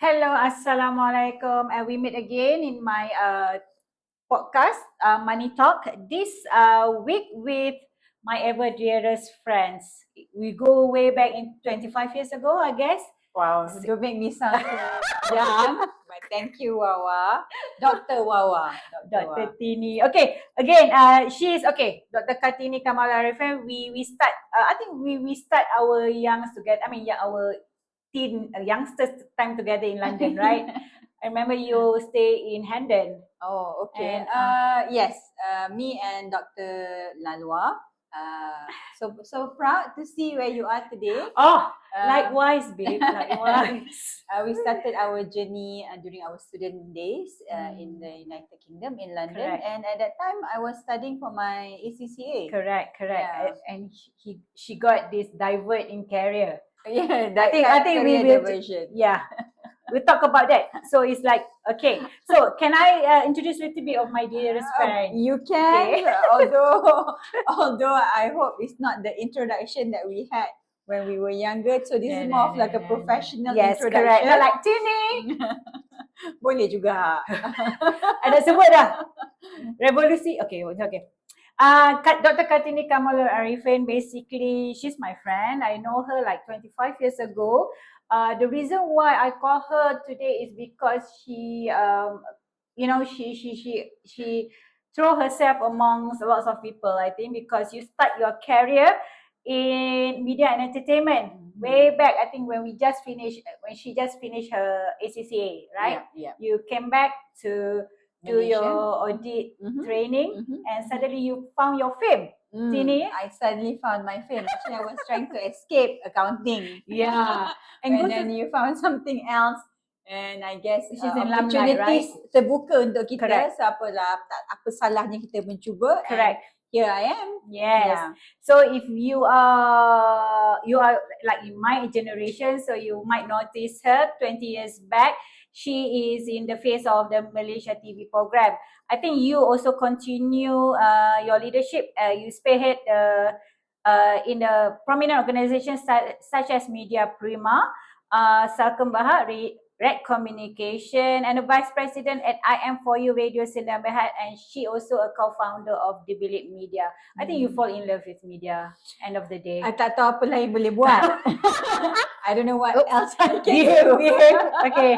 Hello, Assalamualaikum, and we meet again in my podcast, Money Talk. This week with my ever dearest friends. We go way back in 25 years ago, I guess. Wow, don't make me sound so young, but thank you, Wawa. Dr. Wawa. Dr. Tini. Okay, again, she is okay. Dr. Kartini Ariffin. We start. I think we start our youngs together. I mean, yeah, our youngsters time together in London, right? I remember you stay in Hendon. Oh, okay. And, yes, me and Dr. Lalwa. So proud to see where you are today. Oh, likewise, babe. Likewise. We started our journey during our student days in the United Kingdom in London. Correct. And at that time, I was studying for my ACCA. Correct. Yeah. And she got this divert in career. Yeah, I think we will. Diversion. Yeah, we'll talk about that. So it's like, okay. So can I introduce a little bit of my dearest friend? You can, Okay. although I hope it's not the introduction that we had when we were younger. So this is more of like a professional introduction. Correct. Not like Tini. Boleh juga. Ada sebut dah. Revolusi. Okay. Dr. Kartini Ariffin, basically, she's my friend. I know her like 25 years ago. The reason why I call her today is because she throw herself amongst lots of people, I think, because you start your career in media and entertainment way back. I think when she just finished her ACCA, right? Yeah. You came back to do your audit training, and suddenly you found your fame. Tini? I suddenly found my fame. Actually, I was trying to escape accounting. Yeah. And then you found something else. And I guess opportunities terbuka untuk kita. Correct. So apa salahnya kita mencuba. Correct. Here I am. Yes. Yeah. So if you are like in my generation, so you might notice her 20 years back. She is in the face of the Malaysia TV program. I think you also continue your leadership. You spearhead in the prominent organizations such as Media Prima, 𝐶𝐶𝐤𝐬, Red Communication, and the Vice President at 𝐼𝐴𝐴 Radio Sdn Bhd, and she also a co-founder of 𝐷𝐵𝐿𝐼𝐷 Media. I think you fall in love with media, end of the day. I tak tahu apa lain boleh buat. I don't know what else I can do. Okay.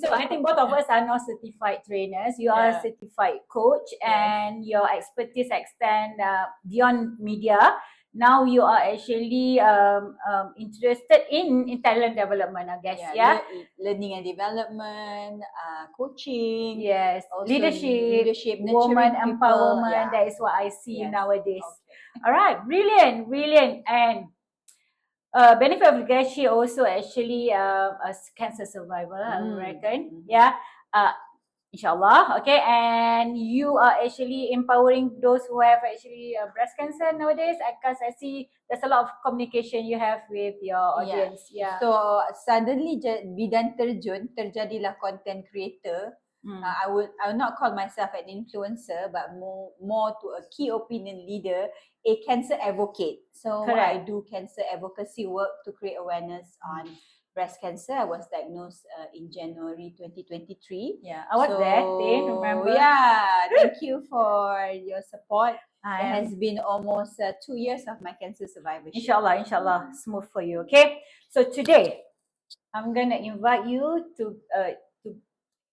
So I think both of us are now certified trainers. You are a certified coach, and your expertise extend beyond media. Now you are actually interested in talent development, I guess. Yeah. Learning and development, coaching. Yes. Also leadership, people, woman empowerment. That is what I see nowadays. Okay. All right. Brilliant. And benefit of the guest, she also actually a cancer survivor, I reckon. Yeah. Inshallah. Okay. And you are actually empowering those who have actually breast cancer nowadays, because I see there's a lot of communication you have with your audience. Yeah. So suddenly bidang terjun, terjadilah content creator. I will not call myself an influencer, but more to a key opinion leader, a cancer advocate. So I do cancer advocacy work to create awareness on breast cancer. I was diagnosed in January 2023. Yeah, I was there. Remember? Yeah, thank you for your support. It has been almost 2 years of my cancer survivorship. Inshallah, smooth for you. Okay, so today I'm gonna invite you to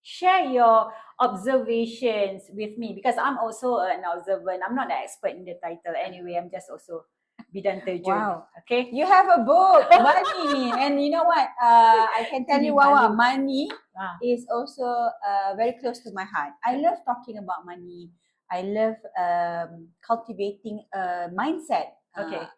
share your observations with me, because I'm also an observant. I'm not an expert in the title anyway. I'm just also bidang terjun. Wow. Okay. You have a book, money, and you know what? I can tell you, Wawa, money is also very close to my heart. I love talking about money. I love cultivating a mindset.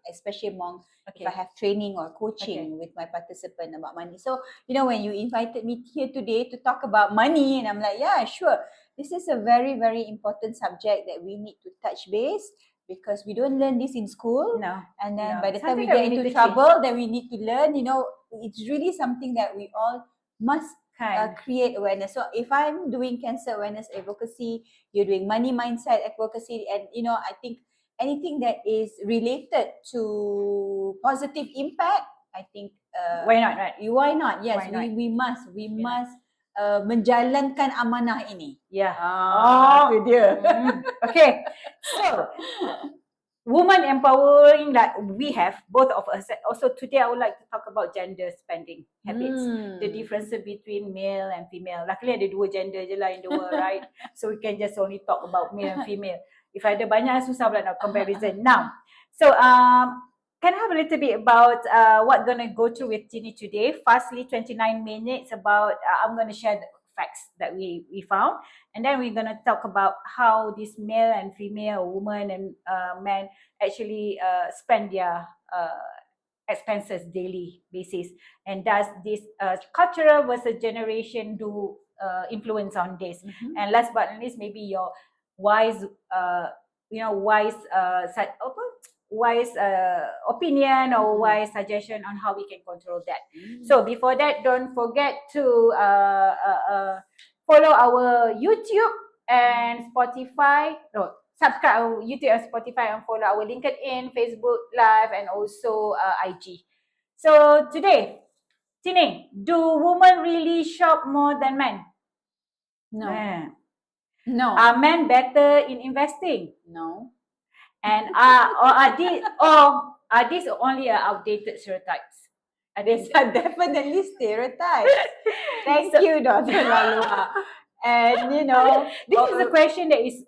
Especially among if I have training or coaching with my participant about money. So, when you invited me here today to talk about money, and I'm like, yeah, sure. This is a very, very important subject that we need to touch base, because we don't learn this in school. No. And then by the time we get into trouble, then we need to learn. It's really something that we all must create awareness. So if I'm doing cancer awareness advocacy, you're doing money mindset advocacy, and I think anything that is related to positive impact I think why not, right? Why not? Yes, Why not? we must menjalankan amanah ini. Yeah. Itu dia. Okay. So, woman empowering that we have, both of us. Also today I would like to talk about gender spending habits. The difference between male and female. Luckily ada 2 gender je lah in the world, right? So we can just only talk about male and female. If ada banyak, susah pula nak comparison. Now, so can I have a little bit about what gonna go through with Tini today? Firstly, 29 minutes about, I'm gonna share the facts that we found. And then we're gonna talk about how this male and female, woman and men actually spend their expenses daily basis. And does this cultural versus generation do influence on this? And last but not least, maybe your wise, wise opinion or wise suggestion on how we can control that. So before that, don't forget to follow our YouTube and Spotify. No, subscribe our YouTube and Spotify and follow our LinkedIn, Facebook Live, and also IG. So today, Tini, do women really shop more than men? No. No. Are men better in investing? No. And are these only outdated stereotypes? These are definitely stereotypes. Thank you, Dr. Lalua. And this is a question that is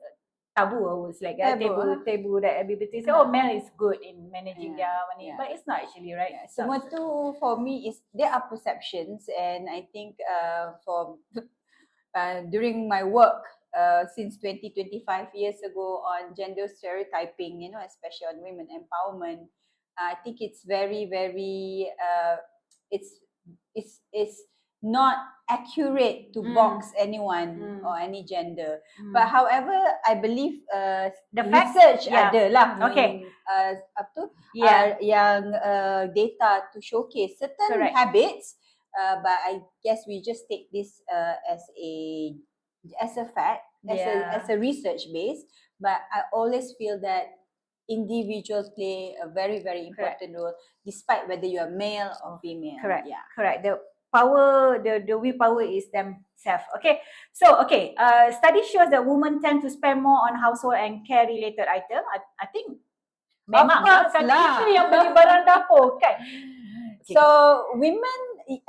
taboo. It's like a taboo that everybody say, male is good in managing their money, but it's not actually, right? Semua tu for me is there are perceptions, and I think during my work since 25 years ago on gender stereotyping, especially on women empowerment, I think it's very, very it's not accurate to box anyone or any gender. But however, I believe the research ada lah. Okay. Yang data to showcase certain habits. But I guess we just take this as a fact, as a research base. But I always feel that individuals play a very, very important role, despite whether you are male or female. Correct. Yeah. Correct. The power, the willpower is themselves. Okay. So study shows that women tend to spend more on household and care related item. I think memang lah. Yang beli barang dapur kan. Okay. So women, if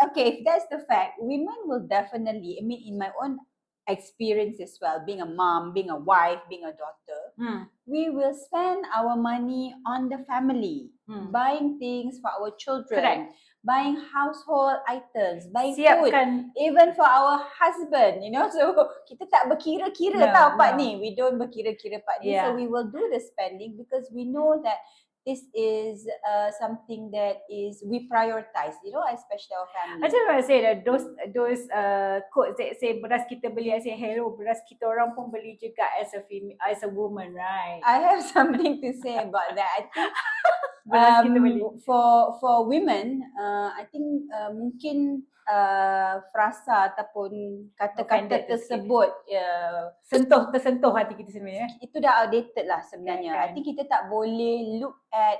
that's the fact, women will definitely, in my own experience as well, being a mom, being a wife, being a daughter, we will spend our money on the family, buying things for our children, buying household items, buying food, even for our husband, so kita tak berkira-kira tau part ni, we don't berkira-kira part ni, so we will do the spending because we know that this is something that is we prioritize, especially our family. I just want to say that those quotes that say beras kita beli, I say hello, beras kita orang pun beli juga as a woman, right? I have something to say about that. I think for women, I think mungkin frasa ataupun kata-kata tersebut tersentuh hati kita sebenarnya. Itu dah outdated lah sebenarnya. I think kita tak boleh look at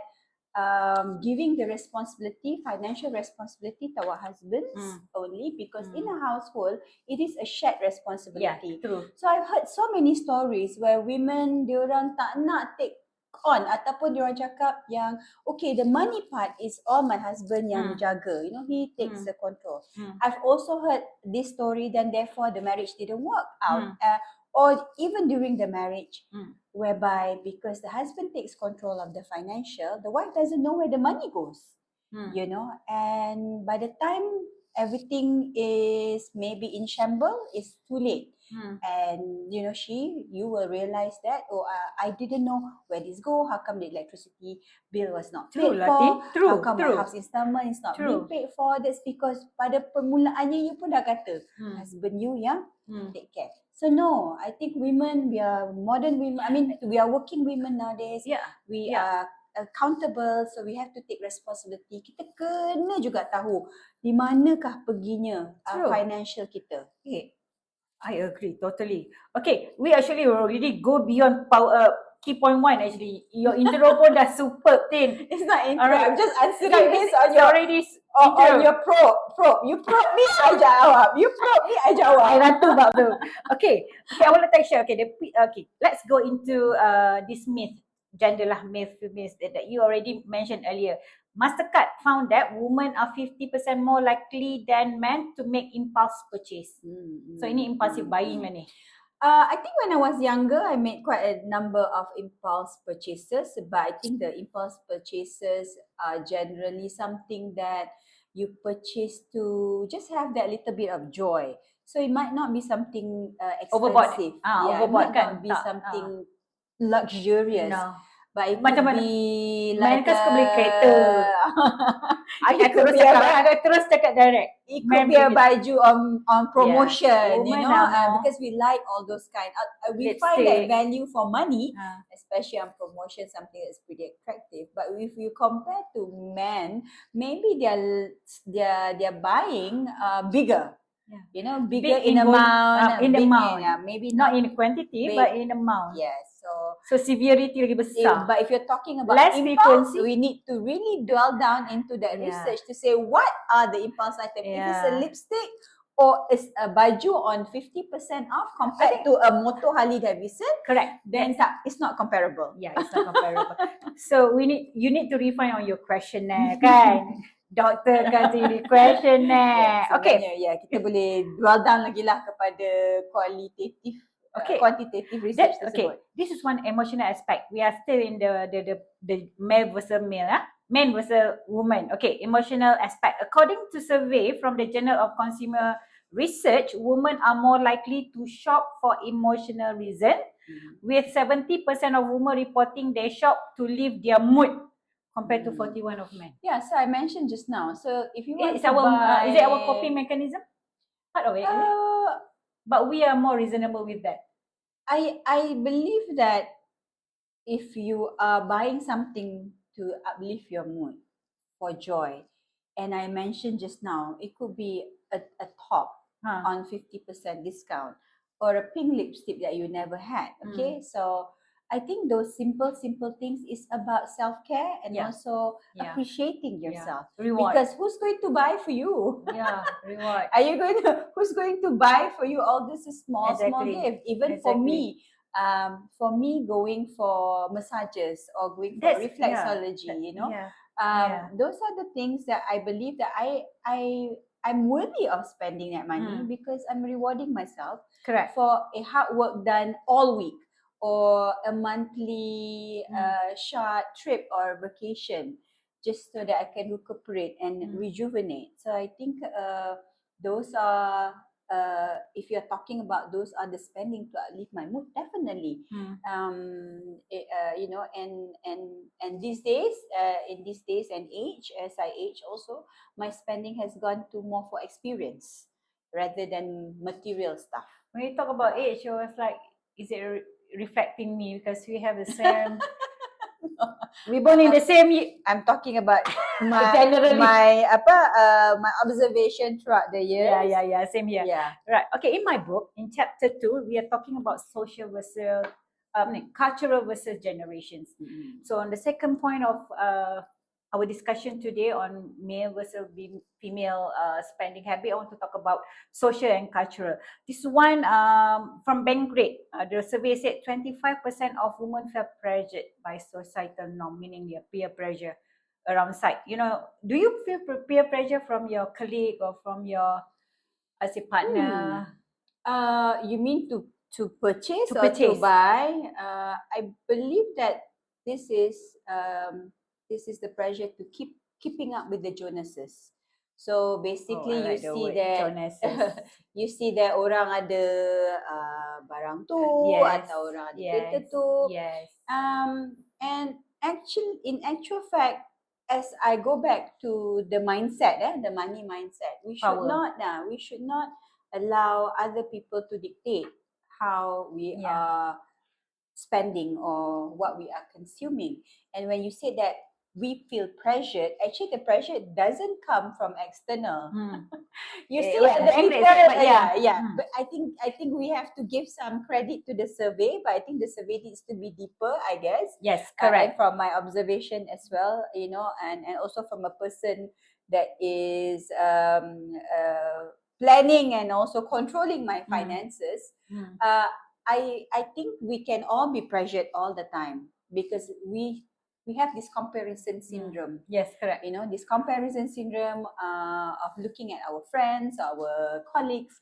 giving the responsibility, financial responsibility to our husbands only, because in a household it is a shared responsibility. True. So I've heard so many stories where women, diorang tak nak take on, ataupun diorang cakap yang okay, the money part is all my husband yang jaga, he takes the control. I've also heard this story, then therefore the marriage didn't work out, or even during the marriage, whereby because the husband takes control of the financial, the wife doesn't know where the money goes, and by the time everything is maybe in shambles, it's too late. And you will realize that, I didn't know where this go, how come the electricity bill was not paid for, how come my house installment is not being paid for. That's because pada permulaannya you pun dah kata husband you yang take care. So no, I think women, we are modern women, we are working women nowadays, we are accountable, so we have to take responsibility. Kita kena juga tahu di manakah perginya financial kita. I agree totally. Okay, we actually already go beyond power key point one actually. Your intro pun dah superb, Tin. It's not intro. Alright. I'm just answering this on It's your already on your probe. You probe me, I jawab. You probe me, I jawab. I ratu bab tu. Okay, I want to take share. Okay, let's go into this myth, gender lah, myth that you already mentioned earlier. Mastercard found that women are 50% more likely than men to make impulse purchase. So ini impulsive buying lah ni. I think when I was younger, I made quite a number of impulse purchases, but I think the impulse purchases are generally something that you purchase to just have that little bit of joy. So it might not be something expensive. Overbought it might kan? not be something luxurious. No. But it Macam could be like man kan suka beli kereta. I terus cakap direct. It could be a baju on promotion, Yeah. you know, because we like all those kind. We find that value for money, especially on promotion, something that's pretty attractive. But if you compare to men, maybe they're buying bigger. Yeah. You know, bigger in amount. Yeah, maybe not in quantity, but in amount. Yes. So severity lagi besar. But if you're talking about less impulse, frequency, we need to really dwell down into that research to say what are the impulse items. If it's a lipstick or it's a baju on 50% off compared to a Moto Harley Davidson, correct. Then it's not comparable. Yeah, it's not comparable. So you need to refine on your questionnaire, kan? Dr. Kartini questionnaire. Kita boleh dwell down lagi lah kepada quantitative research tersebut. This is one emotional aspect. We are still in the male versus male, man versus woman. Okay, emotional aspect. According to survey from the Journal of Consumer Research, women are more likely to shop for emotional reason, with 70% of women reporting they shop to lift their mood, compared to 41 of men. Yeah, so I mentioned just now. So if you want is it our coping mechanism? Part of it. But we are more reasonable with that. I believe that if you are buying something to uplift your mood for joy, and I mentioned just now, it could be a top on 50% discount or a pink lipstick that you never had. Okay, so I think those simple things is about self-care and also appreciating yourself. Reward. Because who's going to buy for you? Reward. Who's going to buy for you all this small gift? Even for me, going for massages or going for reflexology, you know, those are the things that I believe that I'm worthy of spending that money because I'm rewarding myself for a hard work done all week, or a monthly short trip or vacation, just so that I can recuperate and rejuvenate. So I think those are, if you're talking about those are the spending to uplift my mood, definitely. You know, and these days, in these days and age, as I age also, my spending has gone to more for experience rather than material stuff. When you talk about age, I was like, is it reflecting me because we have the same we born in the same year. I'm talking about my observation throughout the years. Same here. Right. Okay, in my book, in chapter 2, we are talking about social versus cultural versus generations. So on the second point of our discussion today on male versus female spending habit, I want to talk about social and cultural. This one from Bankrate, the survey said 25% of women feel pressured by societal norm, meaning their peer pressure around side. You know, do you feel peer pressure from your colleague or from your as a partner? You mean to purchase or to buy? I believe that this is the pressure to keeping up with the Jonases. So basically, you see that orang ada barang tu, atau orang ada kereta tu. And in actual fact, as I go back to the mindset, the money mindset, we should not allow other people to dictate how we are spending or what we are consuming. And when you say that we feel pressured, actually the pressure doesn't come from external. You see, but I think we have to give some credit to the survey, but I think the survey needs to be deeper, I guess. Yes, correct. And from my observation as well, you know, and also from a person that is planning and also controlling my finances. I think we can all be pressured all the time because we have this comparison syndrome. Yes, correct. You know, this comparison syndrome of looking at our friends, our colleagues,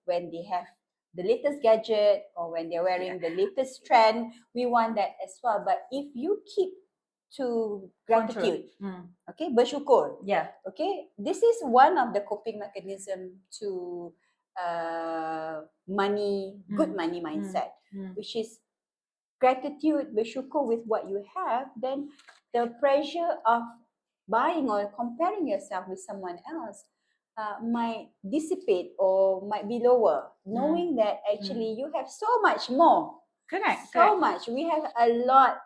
when they have the latest gadget or when they're wearing the latest trend, we want that as well. But if you keep to gratitude, okay, bersyukur, okay, this is one of the coping mechanism to money, good money mindset, which is gratitude, bersyukur with what you have. Then the pressure of buying or comparing yourself with someone else might dissipate or might be lower, knowing that actually you have so much more. Correct. So much. We have a lot.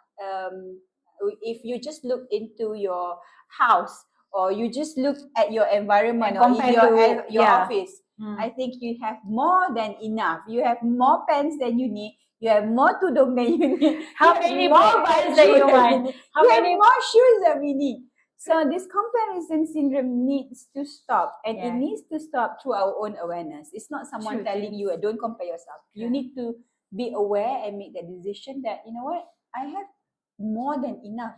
If you just look into your house or you just look at your environment or in your office, I think you have more than enough. You have more pens than you need. You have more tudung than you need. How many more pens that you want? How many more shoes that we need? So this comparison syndrome needs to stop, and it needs to stop through our own awareness. It's not someone telling you, don't compare yourself. You need to be aware and make the decision that, you know what, I have more than enough.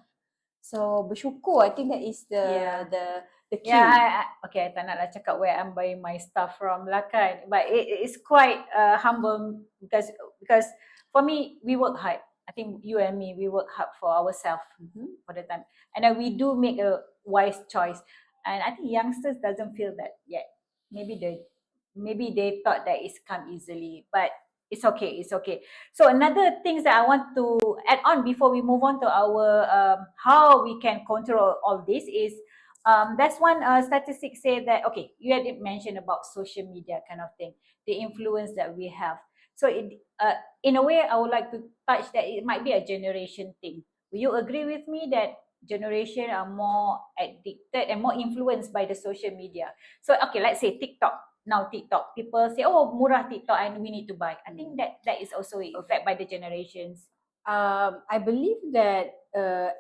So bersyukur, I think that is the key. Okay, tak naklah cakap where I'm buying my stuff from lah kan, but it's quite humble because for me, we work hard. I think you and me, we work hard for ourselves for the time, and then we do make a wise choice. And I think youngsters doesn't feel that yet. Maybe they thought that it's come easily, but it's okay. It's okay. So another things that I want to add on before we move on to our how we can control all this is that's one statistic say that, okay, you had mentioned about social media kind of thing, the influence that we have. So in a way, I would like to touch that it might be a generation thing. Will you agree with me that generation are more addicted and more influenced by the social media? So okay, let's say TikTok. Now TikTok, people say, oh, murah TikTok and we need to buy. I think that is also affected by the generations. I believe that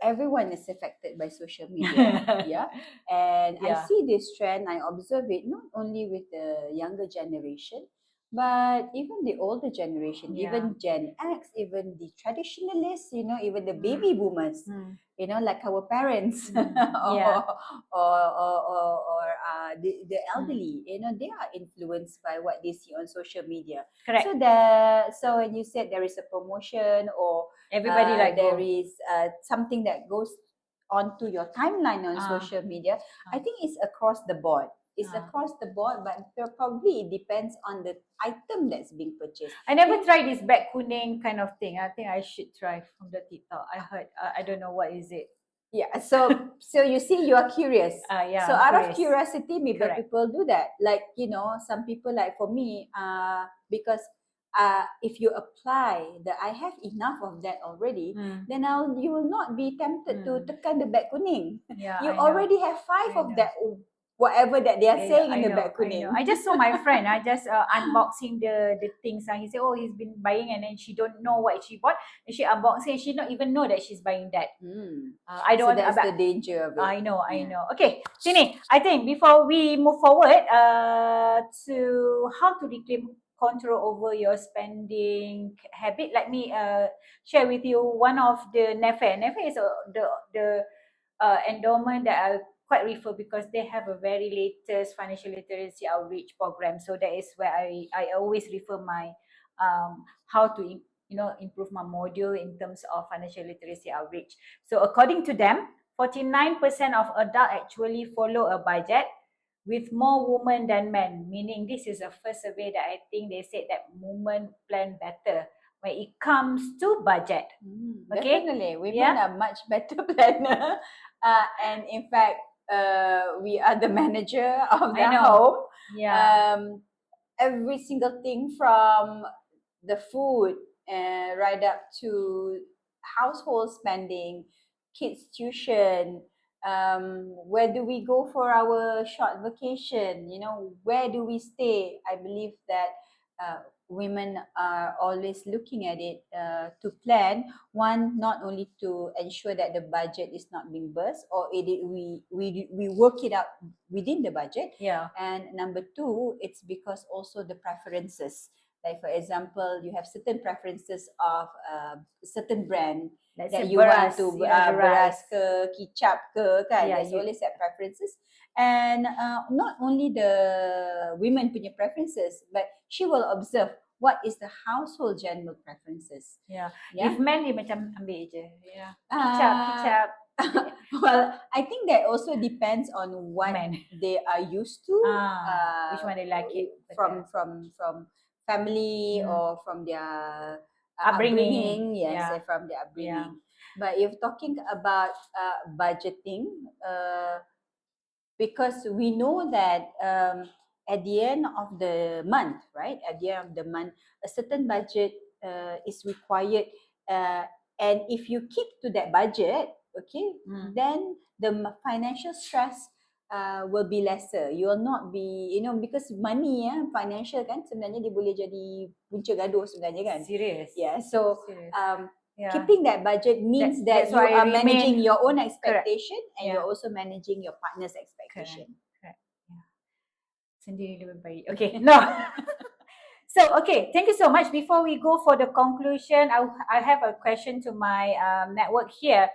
everyone is affected by social media. And I see this trend, I observe it not only with the younger generation, but even the older generation, even Gen X, even the traditionalists, you know, even the baby boomers, you know, like our parents or the elderly, you know, they are influenced by what they see on social media. Correct. So when you said there is a promotion or everybody there is something that goes onto your timeline on social media, I think it's across the board. It's across the board, but probably it depends on the item that's being purchased. I never tried this bag kuning kind of thing. I think I should try from the TikTok. I heard, I don't know what is it. Yeah, so you see, you are curious. So out of curiosity, maybe people do that. Like, you know, some people, like for me, because if you apply that I have enough of that already, then you will not be tempted to tekan the bag kuning. You already have 5 of that, whatever that they are saying in the bag kuning. I just saw my friend, I just unboxing the things. He said, oh, he's been buying and then she don't know what she bought. And she unboxing, she don't even know that she's buying that. I don't so that's the danger of it. I know. Okay, Tini, I think before we move forward to how to reclaim control over your spending habit, let me share with you one of the NEFE. NEFE is the endowment that I quite refer because they have a very latest financial literacy outreach program. So that is where I always refer my how to improve my module in terms of financial literacy outreach. So according to them, 49% of adults actually follow a budget, with more women than men, meaning this is the first survey that I think they said that women plan better when it comes to budget. Okay? Definitely, women are much better planner. And in fact, we are the manager of the home. Every single thing from the food right up to household spending, kids tuition, where do we go for our short vacation, where do we stay. I believe that women are always looking at it to plan. One, not only to ensure that the budget is not being burst, or we work it out within the budget. Yeah. And number two, it's because also the preferences. Like for example, you have certain preferences of certain brand Let's that say you beras, want to the beras rice. ke, kicap ke, kan? Yeah, There's always that preferences. And not only the women punya preferences, but she will observe what is the household general preferences. Yeah. Yeah? If men, dia macam ambil je. Yeah. Kicap. Well, I think that also depends on what Men. they are used to. Which one they like it from family or from their upbringing. Yes, from their upbringing. But if talking about budgeting, because we know that at the end of the month, right? At the end of the month, a certain budget is required, and if you keep to that budget, okay, then the financial stress will be lesser. You will not be, because money, financial kan sebenarnya dia boleh jadi punca gaduh sebenarnya kan. Serious. Yeah. So keeping that budget means that you are managing your own expectation and you're also managing your partner's expectation. Correct. Yeah. Sendiri lebih baik. Okay. No. So, okay. Thank you so much. Before we go for the conclusion, I have a question to my network here.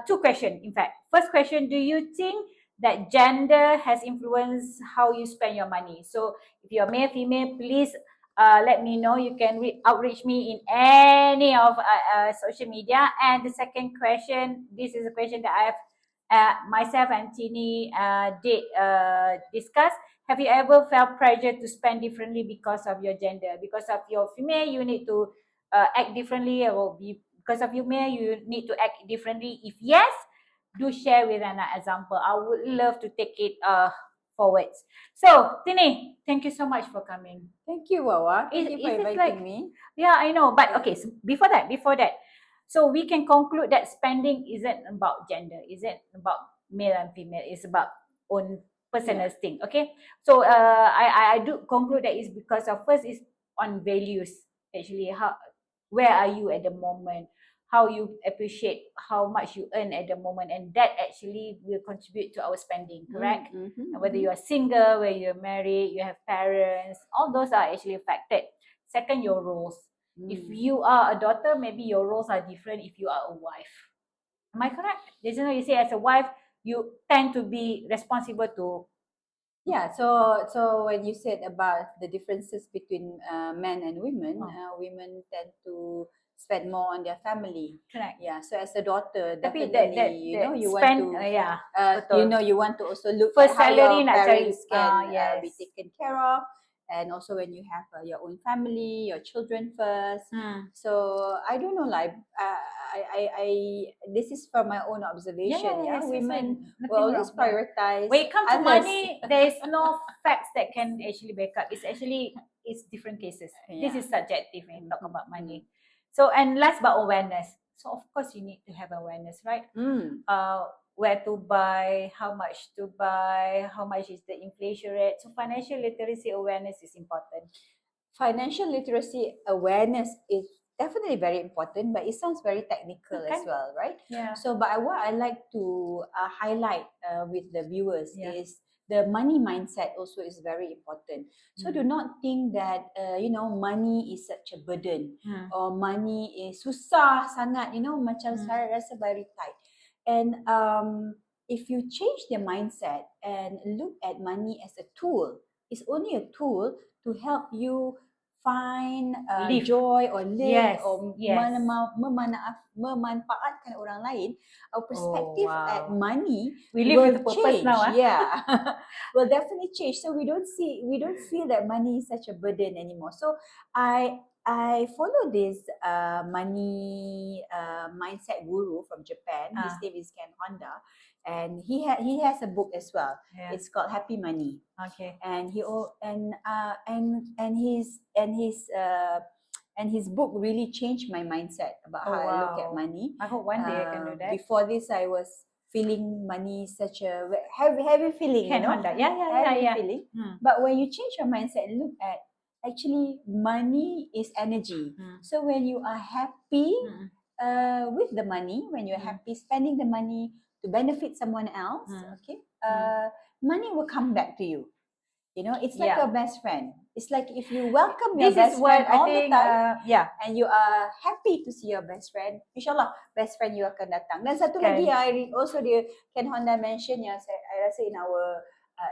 Two questions, in fact. First question, do you think that gender has influenced how you spend your money? So, if you're male, female, please let me know. You can outreach me in any of social media. And the second question, this is a question that I have myself and Tini did discuss. Have you ever felt pressure to spend differently because of your gender? Because of your female, you need to act differently, or because of your male, you need to act differently? If yes, do share with an example. I would love to take it forwards. So, Tini, thank you so much for coming. Thank you, Wawa. Thank you for inviting me. Yeah, I know. But okay, so before that, so we can conclude that spending isn't about gender, isn't about male and female. It's about own personal thing. Okay. So I do conclude that it's because of, first is on values. Actually, where are you at the moment? How you appreciate how much you earn at the moment, and that actually will contribute to our spending, correct? Whether you are single, whether you're married, you have parents, all those are actually affected. Second, your roles. If you are a daughter, maybe your roles are different if you are a wife. Am I correct? You say as a wife, you tend to be responsible to. Yeah, so when you said about the differences between men and women, women tend to spend more on their family. Correct. Yeah, so as a daughter, Tapi definitely, you spend, want to, you want to also look first at how salary your parents can yes. be taken care of. And also when you have your own family, your children first. So I don't know, like I this is from my own observation. Yes, women will always prioritize. When it comes to money, there is no facts that can actually back up. It's different cases. This is subjective when you talk about money. So, and last but awareness. So of course you need to have awareness, right? Where to buy, how much to buy, how much is the inflation rate. So financial literacy awareness is important. Financial literacy awareness is definitely very important, but it sounds very technical as well, right? Yeah. So, but what I like to highlight with the viewers is the money mindset also is very important. So do not think that money is such a burden or money is susah sangat, macam saya rasa very tight. And if you change the mindset and look at money as a tool, it's only a tool to help you find joy or live or memanfaatkan orang lain. Our perspective at money we live with a purpose now. Yeah, will definitely change. So we don't feel that money is such a burden anymore. So I follow this money mindset guru from Japan. His name is Ken Honda, and he has a book as well. It's called Happy Money. Okay. And his And his book really changed my mindset about how I look at money. I hope one day I can do that. Before this, I was feeling money such a heavy feeling, Can you know? Honda. Yeah. Feeling. But when you change your mindset and look at, actually, money is energy. So when you are happy with the money, when you're happy spending the money to benefit someone else, okay, money will come back to you. You know, it's like your best friend. It's like if you welcome your best friend all the time, and you are happy to see your best friend, insyaAllah, best friend you akan datang. Dan satu lagi, also dia, Ken Honda mention, I rasa in our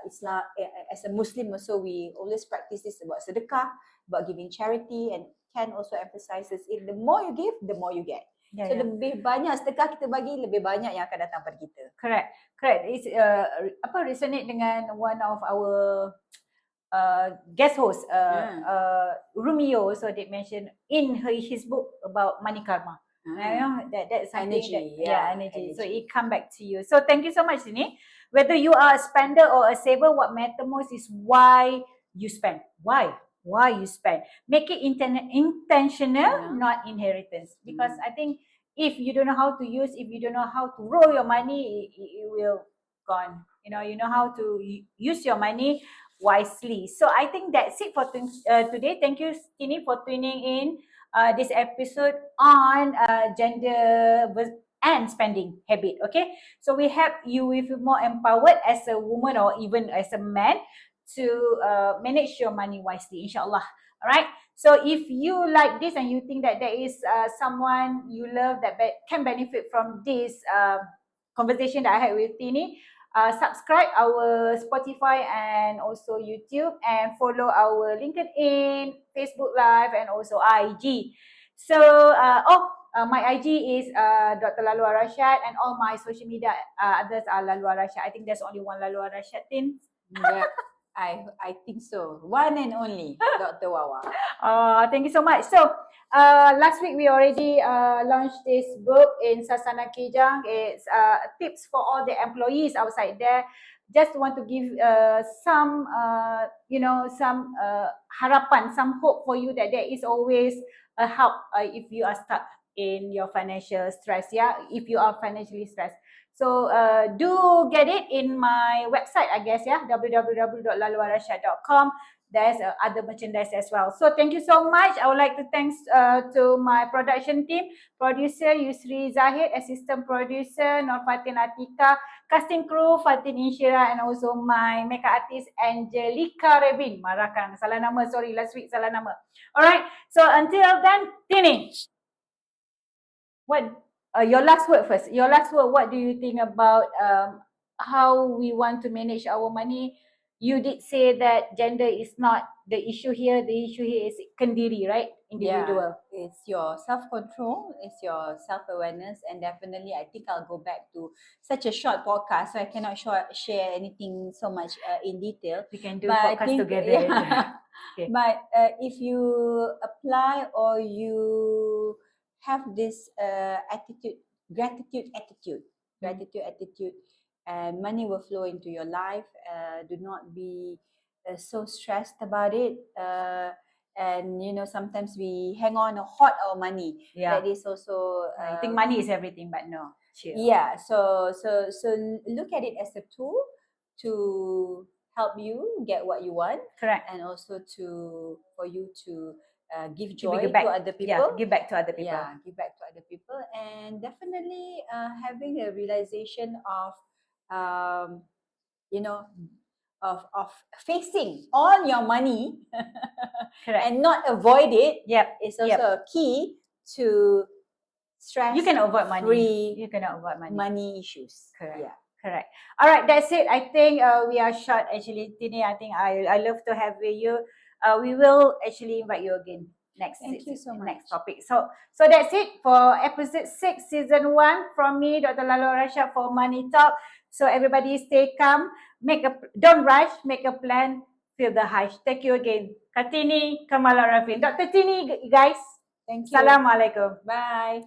Islam, as a Muslim also, we always practice this about sedekah, about giving charity, and Ken also emphasizes it, the more you give, the more you get. So lebih banyak sedekah kita bagi, lebih banyak yang akan datang pada kita. Correct. It's resonate dengan one of our guest host, Romeo, so they mentioned in his book about money karma. You know, that's something energy, energy. So it come back to you. So thank you so much, Tini. Whether you are a spender or a saver, what matters most is why you spend. Why you spend. Make it intentional, not inheritance. Because I think if you don't know how to use, if you don't know how to roll your money, it will gone. You know how to use your money wisely. So I think that's it for today. Thank you, Tini, for tuning in this episode on gender and spending habit. Okay, so we help you with more empowered as a woman or even as a man to manage your money wisely, inshallah. All right, so if you like this and you think that there is someone you love that can benefit from this conversation that I had with Tini, subscribe our Spotify and also YouTube, and follow our LinkedIn, Facebook Live, and also IG. So my IG is Dr. Lalu Rashad, and all my social media others are Lalu Rashad. I think there's only one Lalu Rashad, Tin. Yeah, I think so. One and only Dr. Wawa. Thank you so much. So last week we already launched this book in Sasana Kijang. It's tips for all the employees outside there. Just want to give some some harapan, some hope for you that there is always a help if you are stuck in your financial stress. If you are financially stressed. So do get it in my website, I guess, www.laluarashad.com. There's other merchandise as well. So thank you so much. I would like to thanks to my production team, producer Yusri Zahid, assistant producer Nur Fatin Atika, casting crew Fatin Inshira, and also my makeup artist Angelica Revin. Marakan, salah nama, sorry, last week salah nama. Alright, so until then, Tini, what your last word first. Your last word, what do you think about how we want to manage our money? You did say that gender is not the issue here. The issue here is kendiri, right? Individual. Yeah, it's your self-control, it's your self-awareness, and definitely I think I'll go back to such a short podcast, so I cannot share anything so much in detail. We can do podcast together. Yeah. Okay. But if you apply or you have this gratitude attitude, and money will flow into your life. Do not be so stressed about it. And sometimes we hang on or hoard our money. That is also. I think money is everything, but no. Chill. Yeah. So look at it as a tool to help you get what you want. Correct. And also for you to give joy to other people. Yeah, give back to other people. Yeah, give back to other people, and definitely having a realization of of facing all your money and not avoid it. Is also a key to stress. You can avoid money. Free. You cannot avoid money issues. Correct. Yeah. Correct. All right, that's it. I think we are short actually, Tini. I think I love to have you. We will actually invite you again Thank you so much. Next topic. So that's it for episode 6, season 1 from me, Dr. Lalu Rashad, for Money Talk. So everybody stay calm. Don't rush. Make a plan. Feel the hush. Thank you again, Kartini Ariffin, Dr. Tini, guys. Thank you. Assalamualaikum. Bye.